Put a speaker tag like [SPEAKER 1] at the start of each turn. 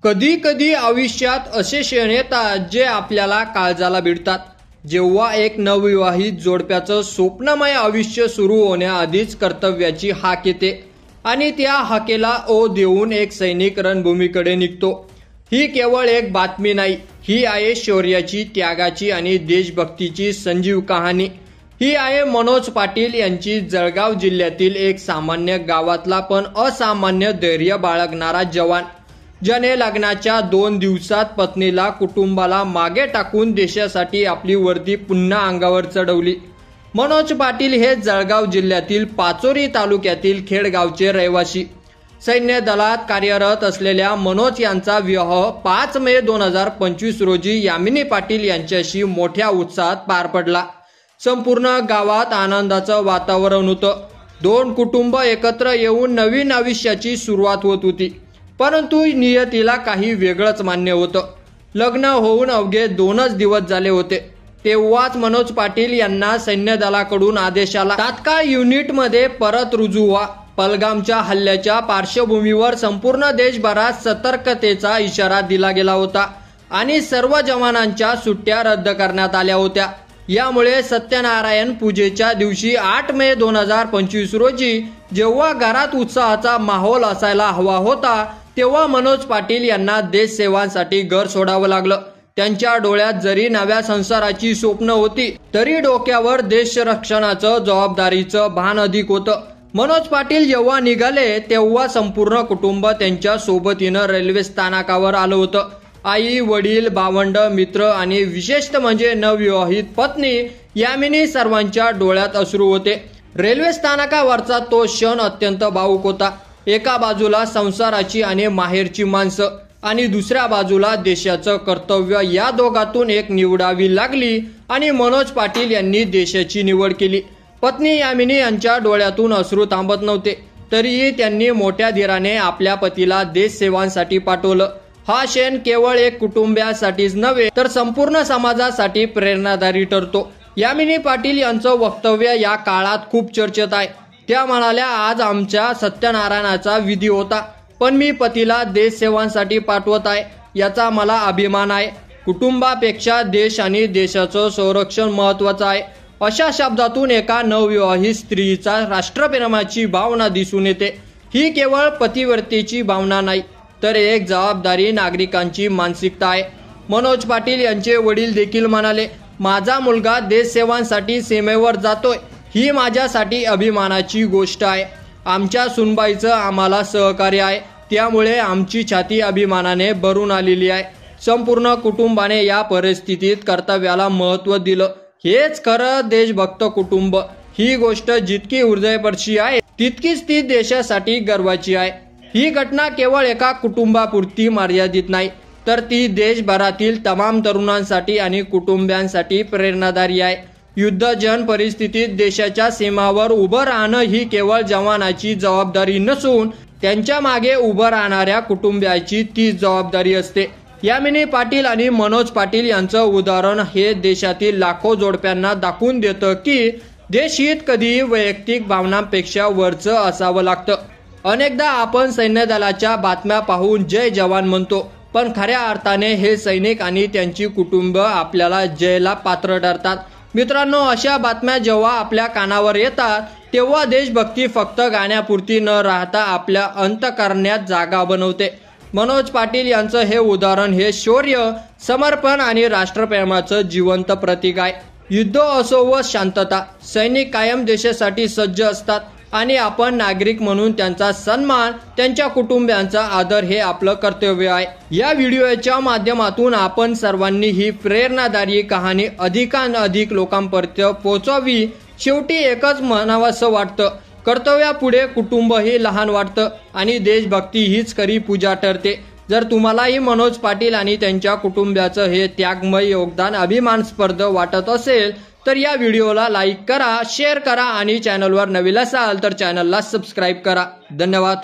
[SPEAKER 1] कधी कधी आयुष्यात असे क्षण येतात जे आपल्याला काळजाला भिडतात। जेव्हा एक नवविवाहित जोडप्याचं स्वप्नमय आयुष्य सुरू होण्याआधीच कर्तव्याची हाक येते आणि त्या हाकेला ओ देऊन एक सैनिक रणभूमीकडे निघतो। ही केवळ एक बातमी नाही, ही आहे शौर्याची, त्यागाची आणि देशभक्तीची संजीव कहाणी। ही आहे मनोज पाटील यांची जळगाव जिल्ह्यातील एक सामान्य गावातला पण असामान्य धैर्य बाळगणारा जवान, ज्याने लग्नाच्या 2 दिवसात पत्नीला, कुटुंबाला मागे टाकून देशासाठी आपली वर्दी पुन्हा अंगावर चढवली। मनोज पाटील हे जळगाव जिल्ह्यातील पाचोरी तालुक्यातील खेड गावचे रहिवासी। सैन्य दलात कार्यरत असलेल्या मनोज यांचा विवाह 5 मे 2025 रोजी यामिनी पाटील यांच्याशी मोठ्या उत्साहात पार पडला। संपूर्ण गावात आनंदाचं वातावरण होतं। 2 कुटुंब एकत्र येऊन नवीन आयुष्याची सुरुवात होत होती, परंतु नियतीला काही वेगळंच मान्य होतं। लग्न होऊन अवघे 2च दिवस झाले होते, तेव्हाच मनोज पाटील यांना सैन्य दलाकडून आदेश आला, तात्काळ युनिटमध्ये परत रुजू व्हा। पहलगामच्या हल्ल्याच्या पार्श्वभूमीवर संपूर्ण देशभरात सतर्कतेचा इशारा दिला गेला होता आणि सर्व जवानांच्या सुट्ट्या रद्द करण्यात आल्या होत्या। यामुळे सत्यनारायण पूजेच्या दिवशी 8 मे 2025 रोजी जेव्हा घरात उत्साहाचा माहोल असायला हवा होता, तेव्हा मनोज पाटील यांना देशसेवांसाठी घर सोडावं लागलं। त्यांच्या डोळ्यात जरी नव्या संसाराची स्वप्न होती, तरी डोक्यावर देशरक्षणाचं जबाबदारीचं भान अधिक होतं। मनोज पाटील जेव्हा निघाले तेव्हा संपूर्ण कुटुंब त्यांच्या सोबतीनं रेल्वे स्थानकावर आलं होतं। आई, वडील, भावंड, मित्र आणि विशेषतः म्हणजे नवविवाहित पत्नी यामिनी, सर्वांच्या डोळ्यात अश्रू होते। रेल्वे स्थानकावरचा तो क्षण अत्यंत भावुक होता। एका बाजूला संसाराची आणि माहेरची माणसं आणि दुसऱ्या बाजूला देशाचं कर्तव्य, या दोघातून एक निवडावी लागली आणि मनोज पाटील यांनी देशाची निवड केली। पत्नी यामिनी यांच्या डोळ्यातून अश्रू थांबत नव्हते, तरीही त्यांनी मोठ्या धीराने आपल्या पतीला देशसेवांसाठी पाठवलं। हा क्षण केवळ एक कुटुंबासाठीच नव्हे, तर संपूर्ण समाजासाठी प्रेरणादायी ठरतो। यामिनी पाटील यांचं वक्तव्य या काळात खूप चर्चेत आहे। त्या म्हणाल्या, आज आमच्या सत्यनारायणाचा विधी होता, पण मी पतीला देशसेवांसाठी पाठवत आहे, याचा मला अभिमान आहे। कुटुंबापेक्षा देश आणि देशाचं संरक्षण महत्वाचं आहे। अशा शब्दातून एका नवविवाहित स्त्रीचा राष्ट्रप्रेमाची भावना दिसून येते। ही केवळ पतिव्रतेची भावना नाही, तर एक जबाबदारी नागरिकांची मानसिकता आहे। मनोज पाटील यांचे वडील देखील म्हणाले, माझा मुलगा देशसेवांसाठी सीमेवर जातोय, ही माझ्यासाठी अभिमानाची गोष्ट आहे। आमच्या सुनबाईचं आम्हाला सहकार्य आहे, त्यामुळे आमची छाती अभिमानाने भरून आलेली आहे। संपूर्ण कुटुंबाने या परिस्थितीत कर्तव्याला महत्त्व दिलं, हेच खरं देशभक्त कुटुंब। ही गोष्ट जितकी हृदयस्पर्शी आहे, तितकीच ती देशासाठी गर्वाची आहे। ही घटना केवळ एका कुटुंबापुरती मर्यादित नाही, तर ती देशभरातील तमाम तरुणांसाठी आणि कुटुंबियांसाठी प्रेरणादायी आहे। युद्धजन्य परिस्थितीत देशाच्या सीमावर उभं राहणं ही केवळ जवानाची जबाबदारी नसून त्यांच्या मागे उभं राहणाऱ्या कुटुंबियाची ती जबाबदारी असते। यामिनी पाटील आणि मनोज पाटील यांचं उदाहरण हे देशातील लाखो जोडप्यांना दाखवून देतं की देशहित कधीही वैयक्तिक भावनांपेक्षा वरचं असावं लागतं। अनेकदा आपण सैन्य दलाच्या बातम्या पाहून जय जवान म्हणतो, पण खऱ्या अर्थाने हे सैनिक आणि त्यांची कुटुंब आपल्याला जयला पात्र ठरतात। मित्रांनो, अशा बातम्या जेव्हा आपल्या कानावर येतात, तेव्हा देशभक्ती फक्त गाण्यापुरती न राहता आपल्या अंतःकरणात जागा बनवते। मनोज पाटील यांचं हे उदाहरण हे शौर्य, समर्पण आणि राष्ट्रप्रेमाचं जिवंत प्रतीक आहे। युद्ध असो व शांतता, सैनिक कायम देशासाठी सज्ज असतात आणि आपण नागरिक म्हणून त्यांचा सन्मान, त्यांच्या कुटुंबियांचा आदर हे आपलं कर्तव्य आहे। या व्हिडिओच्या माध्यमातून आपण सर्वांनी ही प्रेरणादायी कहाणी अधिकाधिक लोकांपर्यंत पोहोचवावी। शेवटी एकच म्हणावंसं वाटतं, कर्तव्यापुढे कुटुंबही लहान वाटतं आणि देशभक्ती हीच खरी पूजा ठरते। जर तुम्हालाही मनोज पाटील आणि त्यांच्या कुटुंबियाचं हे त्यागमय योगदान अभिमानास्पद वाटत असेल, तर या व्हिडिओला लाईक करा, शेअर करा आणि चॅनलवर नवीन असाल तर चॅनलला सबस्क्राईब करा। धन्यवाद।